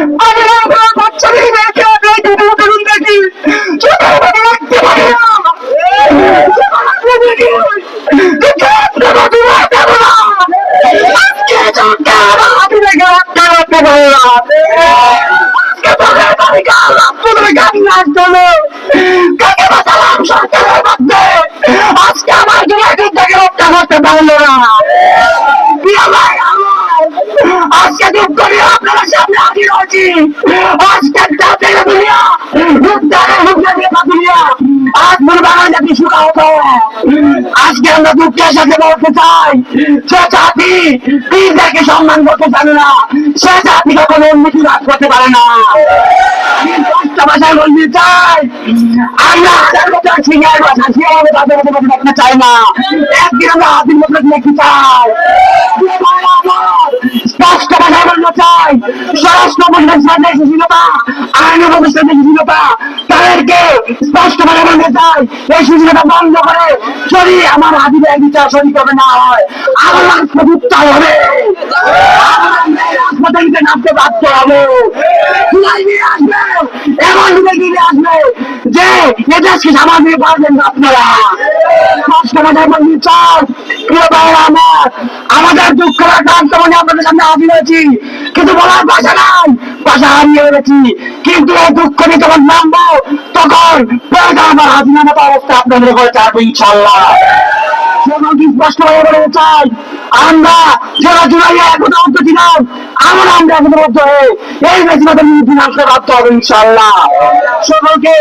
আমার বাচ্চা মেয়ে দেখে আপনার দুটো করুন দেখি রাখতে পারে না আজকে আমার থেকে রক্ষা করতে পারলো না আজকে দুঃখ করি আপনারা সামনে হাজির হচ্ছি আজকে দুনিয়া দুনিয়া আজ মনে বাংলা জাতি সুখাহত আজকে আমরা দুঃখের সাথে বলতে চাই সে জাতি পীরদেরকে সম্মান করতে জানে না সে জাতি কখনো উন্নতি লাভ করতে পারে না ভাষায় বলতে চাই আমরা হাজার বছর সিংহের ভাষা সেভাবে তাদের মতো দেখতে চাই না একদিন আমরা হাতির মতো দেখতে চাই স্পষ্ট ভাষায় বলতে চাই স্বরাষ্ট্র মন্ত্রী সুশীলতা আইন প্রতিষ্ঠান সুশীলতা তাদেরকে স্পষ্ট ভাষায় বলতে চাই এই সুশীলতা বন্ধ করে যদি আমার হাতিদের বিচার সরি করবে না হয় আমার প্রভুত্ব হবে হাসপাতালিতে নামতে বাধ্য হবে আসবে এমন দিকে আসবে যে এদেশকে সামাজিক পারবেন আপনারা স্পষ্ট ভাষায় বলতে চাই প্রিয় ভাইরা আমার আমাদের দুঃখের কান্তমনে আপনাদের সামনে হাজির হয়েছি কিন্তু বলার ভাষা নাই ভাষা হারিয়ে ফেলেছি কিন্তু এই দুঃখ নিয়ে যখন নামবো তখন আমার হাজির মতো অবস্থা আপনাদের করে চাইবো ইনশাল্লাহ স্পষ্টভাবে বলতে চাই আমরা যারা জুলাইয়ে একতা অন্ত ছিলাম আমরা একতাবদ্ধ হয়ে এই বেশি মতো নির্দিন আসতে বাধ্য হবে ইনশাল্লাহ সকলকে